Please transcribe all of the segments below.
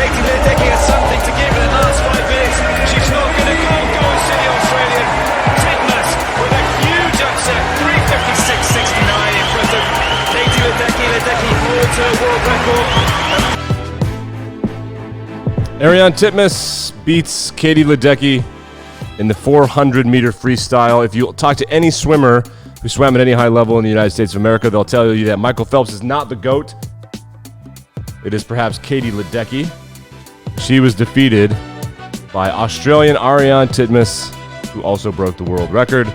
Katie Ledecky has something to give in the last 5 minutes. She's not going to go to the Australian. Titmus with a huge upset, 3:56.69 in front of Katie Ledecky. Ledecky holds her world record. Ariane Titmus beats Katie Ledecky in the 400-meter freestyle. If you talk to any swimmer who swam at any high level in the United States of America, they'll tell you that Michael Phelps is not the GOAT. It is perhaps Katie Ledecky. She was defeated by Australian Ariane Titmus, who also broke the world record.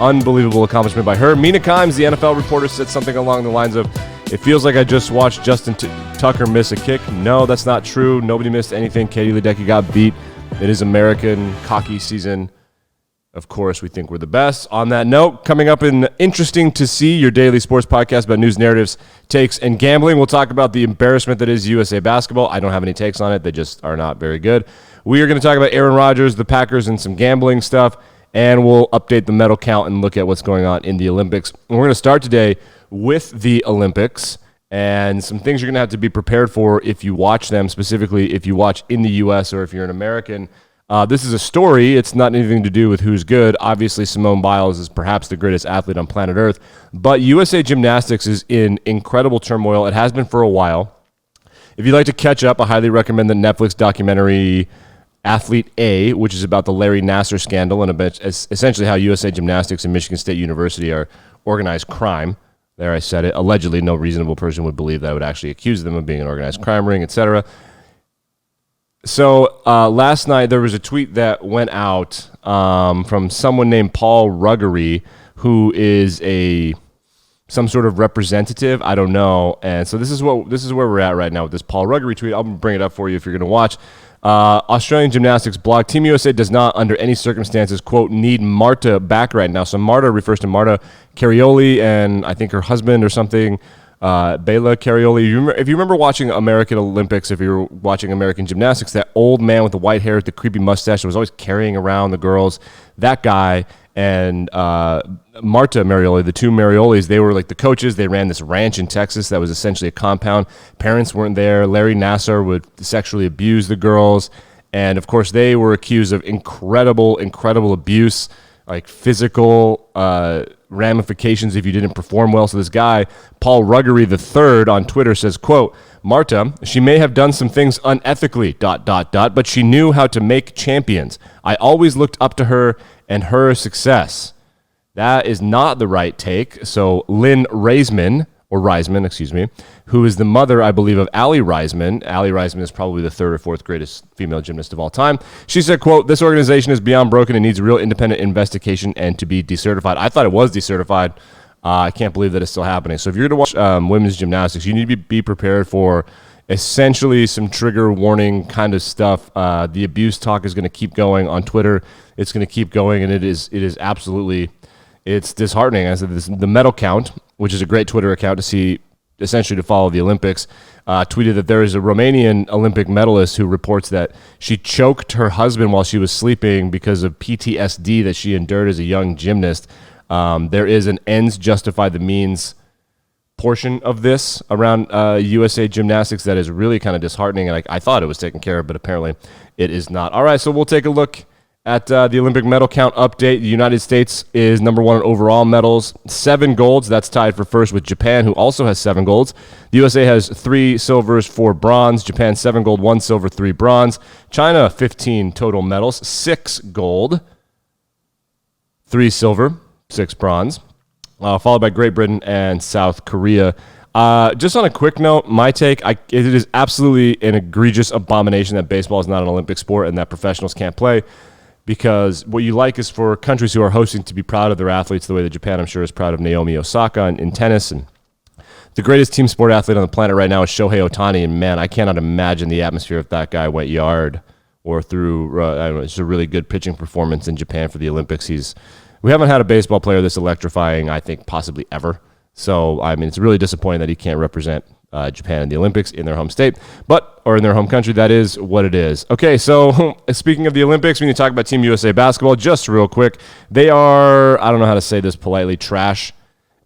Unbelievable accomplishment by her. Mina Kimes, the NFL reporter, said something along the lines of, "It feels like I just watched Justin Tucker miss a kick." No, that's not true. Nobody missed anything. Katie Ledecky got beat. It is American cocky season. Of course, we think we're the best. On that note, coming up in Interesting to See, your daily sports podcast about news, narratives, takes, and gambling. We'll talk about the embarrassment that is USA basketball. I don't have any takes on it. They just are not very good. We are going to talk about Aaron Rodgers, the Packers, and some gambling stuff. And we'll update the medal count and look at what's going on in the Olympics. And we're going to start today with the Olympics and some things you're going to have to be prepared for if you watch them, specifically if you watch in the U.S. or if you're an American. This is a story. It's not anything to do with who's good. Obviously, Simone Biles is perhaps the greatest athlete on planet Earth. But USA Gymnastics is in incredible turmoil. It has been for a while. If you'd like to catch up, I highly recommend the Netflix documentary Athlete A, which is about the Larry Nassar scandal and essentially how USA Gymnastics and Michigan State University are organized crime. There, I said it. Allegedly, no reasonable person would believe that I would actually accuse them of being an organized crime ring, etc. So last night there was a tweet that went out from someone named Paul Ruggery, who is some sort of representative. I don't know. And so this is where we're at right now with this Paul Ruggery tweet. I'll bring it up for you if you're going to watch. Australian Gymnastics blog, Team USA does not, under any circumstances, quote, need Marta back right now. So Marta refers to Marta Carioli and I think her husband or something, Bela Carioli. If you remember watching American Olympics, if you were watching American Gymnastics, that old man with the white hair with the creepy mustache that was always carrying around the girls, that guy and Marta Marioli, the two Mariolis, they were like the coaches. They ran this ranch in Texas that was essentially a compound. Parents weren't there. Larry Nassar would sexually abuse the girls. And, of course, they were accused of incredible abuse, like physical ramifications if you didn't perform well. So this guy, Paul Ruggery III on Twitter says, quote, Marta, she may have done some things unethically, ... but she knew how to make champions. I always looked up to her and her success. That is not the right take. So Lynn Reisman, who is the mother, I believe, of Allie Reisman. Allie Reisman is probably the third or fourth greatest female gymnast of all time. She said, quote, this organization is beyond broken and needs a real independent investigation and to be decertified. I thought it was decertified. I can't believe that it's still happening. So if you're going to watch women's gymnastics, you need to be prepared for essentially some trigger warning kind of stuff. The abuse talk is going to keep going on Twitter. It's going to keep going, and it is absolutely, it's disheartening. I said the medal count, which is a great Twitter account to see, essentially to follow the Olympics, tweeted that there is a Romanian Olympic medalist who reports that she choked her husband while she was sleeping because of PTSD that she endured as a young gymnast. There is an ends justify the means portion of this around USA Gymnastics that is really kind of disheartening, and I thought it was taken care of, but apparently it is not. All right, so we'll take a look at the Olympic medal count update. The United States is number one in overall medals, 7 golds. That's tied for first with Japan, who also has 7 golds. The USA has 3 silvers, 4 bronze. Japan, 7 gold, 1 silver, 3 bronze. China, 15 total medals, 6 gold, 3 silver, 6 bronze, followed by Great Britain and South Korea. Just on a quick note, my take, it is absolutely an egregious abomination that baseball is not an Olympic sport and that professionals can't play, because what you like is for countries who are hosting to be proud of their athletes the way that Japan, I'm sure, is proud of Naomi Osaka in tennis. And the greatest team sport athlete on the planet right now is Shohei Ohtani, and man, I cannot imagine the atmosphere if that guy went yard or threw, I don't know, it's a really good pitching performance in Japan for the Olympics. We haven't had a baseball player this electrifying, I think, possibly ever. So, I mean, it's really disappointing that he can't represent Japan in the Olympics in their home state, or in their home country. That is what it is. Okay, so speaking of the Olympics, we need to talk about Team USA basketball just real quick. They are, I don't know how to say this politely, trash.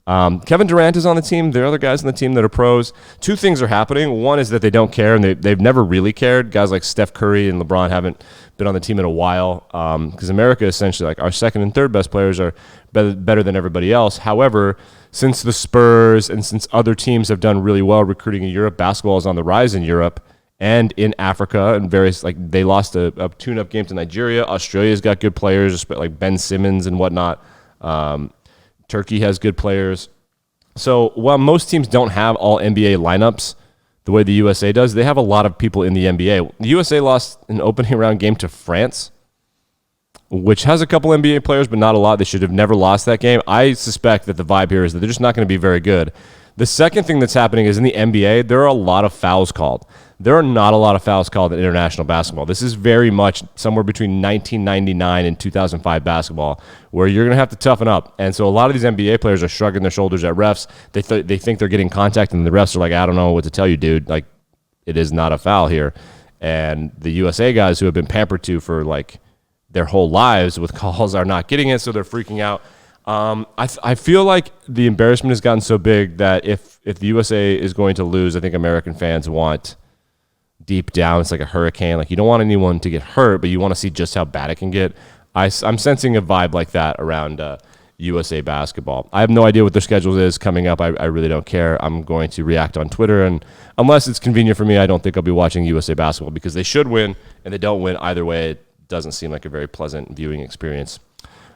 Kevin Durant is on the team. There are other guys on the team that are pros. Two things are happening. One is that they don't care, and they've never really cared. Guys like Steph Curry and LeBron haven't been on the team in a while because America essentially, like our second and third best players are better than everybody else. However, since the Spurs and since other teams have done really well recruiting in Europe, basketball is on the rise in Europe and in Africa and various, like they lost a tune-up game to Nigeria. Australia's got good players like Ben Simmons and whatnot. Turkey has good players. So while most teams don't have all NBA lineups the way the USA does, they have a lot of people in the NBA. The USA lost an opening round game to France, which has a couple NBA players, but not a lot. They should have never lost that game. I suspect that the vibe here is that they're just not going to be very good. The second thing that's happening is in the NBA, there are a lot of fouls called. There are not a lot of fouls called in international basketball. This is very much somewhere between 1999 and 2005 basketball, where you're going to have to toughen up. And so a lot of these NBA players are shrugging their shoulders at refs. They think they're getting contact, and the refs are like, I don't know what to tell you, dude. Like, it is not a foul here. And the USA guys who have been pampered to for like their whole lives with calls are not getting it, so they're freaking out. I feel like the embarrassment has gotten so big that if the USA is going to lose, I think American fans want deep down, it's like a hurricane. Like you don't want anyone to get hurt, but you want to see just how bad it can get. I'm sensing a vibe like that around USA basketball. I have no idea what their schedule is coming up. I really don't care. I'm going to react on Twitter, and unless it's convenient for me, I don't think I'll be watching USA basketball because they should win, and they don't win either way. It doesn't seem like a very pleasant viewing experience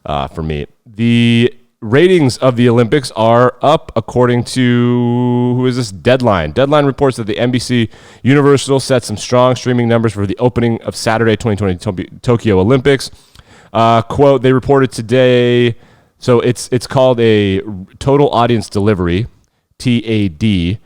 for me. The ratings of the Olympics are up according to, who is this? Deadline. Deadline reports that the NBC Universal set some strong streaming numbers for the opening of Saturday 2020 Tokyo Olympics. Quote, they reported today, so it's called a total audience delivery, TAD,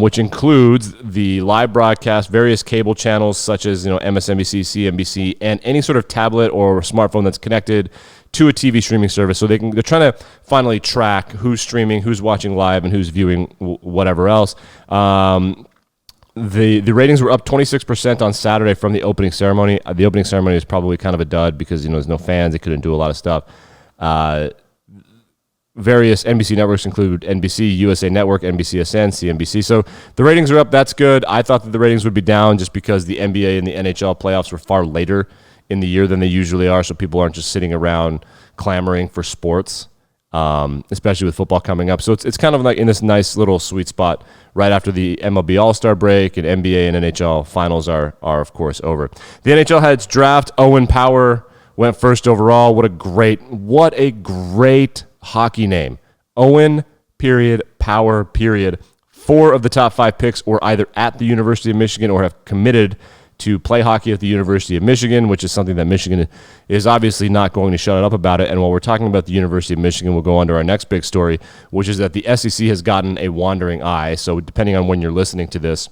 which includes the live broadcast, various cable channels such as MSNBC, CNBC, and any sort of tablet or smartphone that's connected to a TV streaming service. So they're trying to finally track who's streaming, who's watching live, and who's viewing whatever else. The ratings were up 26% on Saturday from the opening ceremony. The opening ceremony is probably kind of a dud because there's no fans. They couldn't do a lot of stuff. Various NBC networks include NBC, USA Network, NBCSN, CNBC. So the ratings are up. That's good. I thought that the ratings would be down just because the NBA and the NHL playoffs were far later in the year than they usually are, so people aren't just sitting around clamoring for sports, especially with football coming up. So it's kind of like in this nice little sweet spot right after the MLB All-Star break, and NBA and NHL finals are of course over. The NHL had its draft. Owen Power went first overall. What a great hockey name. Owen, period, Power, period. 4 of the top 5 picks were either at the University of Michigan or have committed to play hockey at the University of Michigan, which is something that Michigan is obviously not going to shut up about it. And while we're talking about the University of Michigan, we'll go on to our next big story, which is that the SEC has gotten a wandering eye. So depending on when you're listening to this,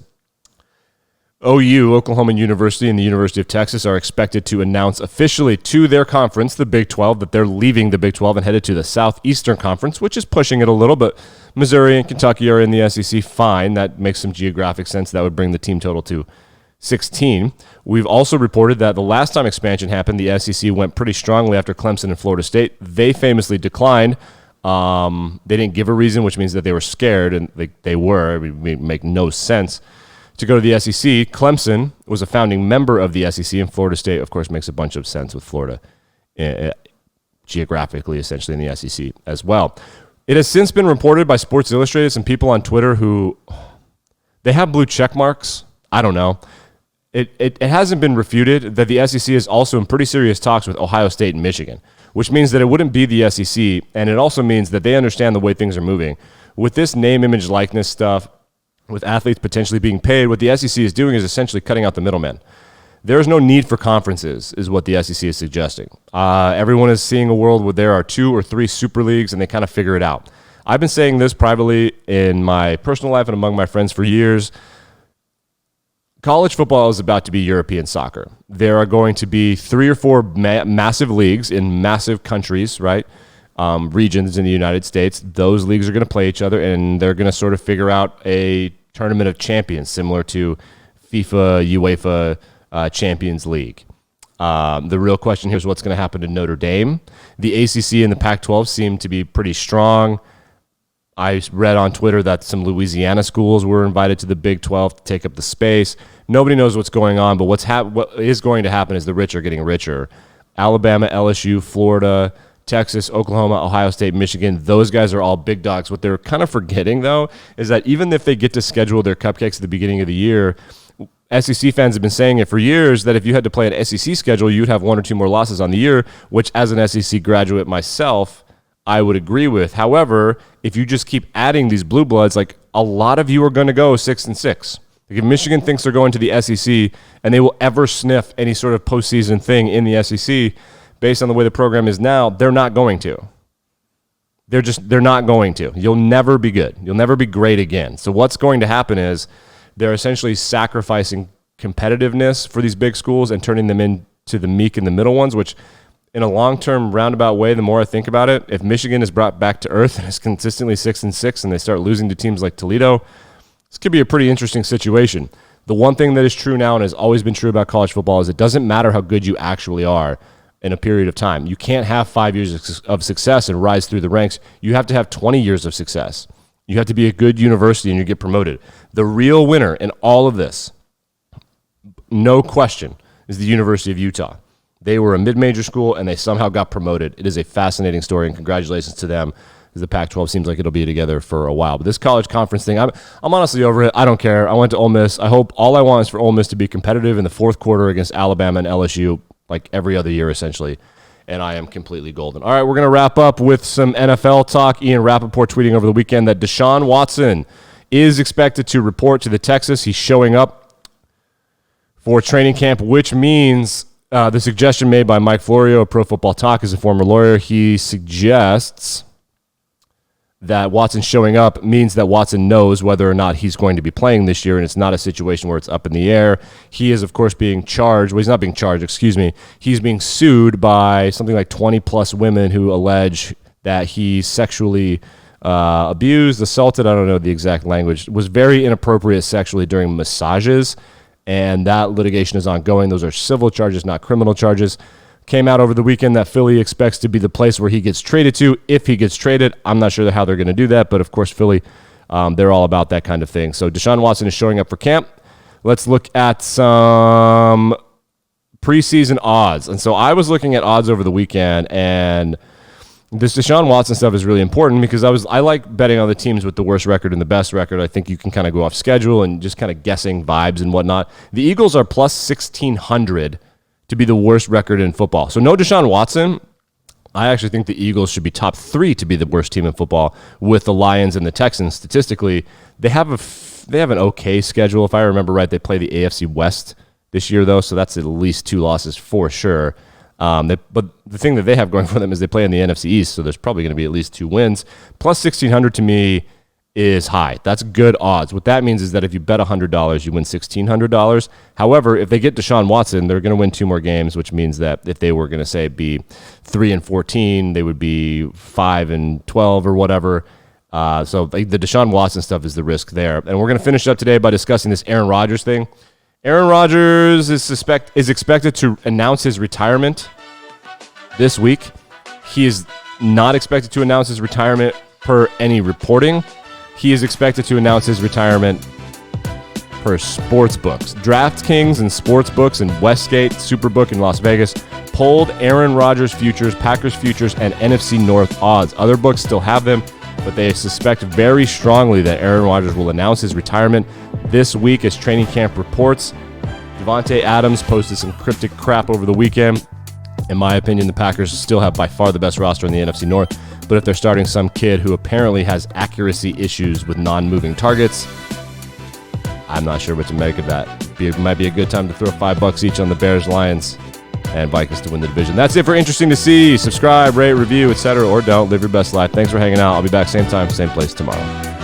OU, Oklahoma University, and the University of Texas are expected to announce officially to their conference, the Big 12, that they're leaving the Big 12 and headed to the Southeastern Conference, which is pushing it a little, but Missouri and Kentucky are in the SEC. Fine. That makes some geographic sense. That would bring the team total to 16. We've also reported that the last time expansion happened, the SEC went pretty strongly after Clemson and Florida State. They famously declined. They didn't give a reason, which means that they were scared, and they were. It would make no sense to go to the SEC. Clemson was a founding member of the SEC, and Florida State, of course, makes a bunch of sense with Florida geographically, essentially, in the SEC as well. It has since been reported by Sports Illustrated, some people on Twitter who, they have blue check marks. I don't know. It hasn't been refuted that the SEC is also in pretty serious talks with Ohio State and Michigan, which means that it wouldn't be the SEC, and it also means that they understand the way things are moving. With this name, image, likeness stuff, with athletes potentially being paid, what the SEC is doing is essentially cutting out the middleman. There is no need for conferences, is what the SEC is suggesting. Everyone is seeing a world where there are 2 or 3 super leagues, and they kind of figure it out. I've been saying this privately in my personal life and among my friends for years. College football is about to be European soccer. There are going to be 3 or 4 massive leagues in massive countries, right? Regions in the United States. Those leagues are going to play each other, and they're going to sort of figure out a tournament of champions, similar to FIFA, UEFA Champions League. The real question here is what's going to happen to Notre Dame. The ACC and the Pac-12 seem to be pretty strong. I read on Twitter that some Louisiana schools were invited to the Big 12 to take up the space. Nobody knows what's going on, but what is going to happen is the rich are getting richer. Alabama, LSU, Florida, Texas, Oklahoma, Ohio State, Michigan, those guys are all big dogs. What they're kind of forgetting, though, is that even if they get to schedule their cupcakes at the beginning of the year, SEC fans have been saying it for years that if you had to play an SEC schedule, you'd have 1 or 2 more losses on the year, which as an SEC graduate myself, I would agree with. However, if you just keep adding these blue bloods, like a lot of you are going to go 6-6. Like if Michigan thinks they're going to the SEC and they will ever sniff any sort of postseason thing in the SEC based on the way the program is now, they're not going to. They're not going to. You'll never be good. You'll never be great again. So what's going to happen is they're essentially sacrificing competitiveness for these big schools and turning them into the meek and the middle ones, which in a long-term roundabout way, the more I think about it, if Michigan is brought back to earth and is consistently 6-6 and they start losing to teams like Toledo, this could be a pretty interesting situation. The one thing that is true now and has always been true about college football is it doesn't matter how good you actually are in a period of time. You can't have 5 years of success and rise through the ranks. You have to have 20 years of success. You have to be a good university and you get promoted. The real winner in all of this, no question, is the University of Utah. They were a mid-major school and they somehow got promoted. It is a fascinating story and congratulations to them. The Pac-12 seems like it'll be together for a while. But this college conference thing, I'm honestly over it. I don't care. I went to Ole Miss. All I want is for Ole Miss to be competitive in the fourth quarter against Alabama and LSU, like every other year essentially. And I am completely golden. All right, we're going to wrap up with some NFL talk. Ian Rappaport tweeting over the weekend that Deshaun Watson is expected to report to the Texans. He's showing up for training camp, which means the suggestion made by Mike Florio of Pro Football Talk is a former lawyer. He suggests that Watson showing up means that Watson knows whether or not he's going to be playing this year, and it's not a situation where it's up in the air. He is, of course, being charged. Well, he's not being charged, excuse me. He's being sued by something like 20-plus women who allege that he sexually abused, assaulted, I don't know the exact language, was very inappropriate sexually during massages, and that litigation is ongoing. Those are civil charges, not criminal charges. Came out over the weekend that Philly expects to be the place where he gets traded to if he gets traded. I'm not sure how they're going to do that, but of course Philly, they're all about that kind of thing. So Deshaun Watson is showing up for camp. Let's look at some preseason odds. And so I was looking at odds over the weekend, and this Deshaun Watson stuff is really important because I like betting on the teams with the worst record and the best record. I think you can kind of go off schedule and just kind of guessing vibes and whatnot. The Eagles are plus 1,600 to be the worst record in football. So no Deshaun Watson. I actually think the Eagles should be top 3 to be the worst team in football with the Lions and the Texans. Statistically, they have an okay schedule. If I remember right, they play the AFC West this year, though, so that's at least 2 losses for sure. But the thing that they have going for them is they play in the NFC East, so there's probably going to be at least 2 wins. Plus 1,600 to me is high. That's good odds. What that means is that if you bet $100, you win $1,600. However, if they get Deshaun Watson, they're going to win 2 more games, which means that if they were going to say be 3-14, they would be 5-12 or whatever. So the Deshaun Watson stuff is the risk there. And we're going to finish up today by discussing this Aaron Rodgers thing. Aaron Rodgers is expected to announce his retirement this week. He is not expected to announce his retirement per any reporting. He is expected to announce his retirement per Sportsbooks. DraftKings and Sportsbooks and Westgate, Superbook in Las Vegas pulled Aaron Rodgers futures, Packers futures, and NFC North odds. Other books still have them, but they suspect very strongly that Aaron Rodgers will announce his retirement this week as training camp reports. Devontae Adams posted some cryptic crap over the weekend. In my opinion, the Packers still have by far the best roster in the NFC North. But if they're starting some kid who apparently has accuracy issues with non-moving targets, I'm not sure what to make of that. It might be a good time to throw $5 each on the Bears, Lions, and Vikings to win the division. That's it for Interesting to See. Subscribe, rate, review, etc., or don't. Live your best life. Thanks for hanging out. I'll be back same time, same place tomorrow.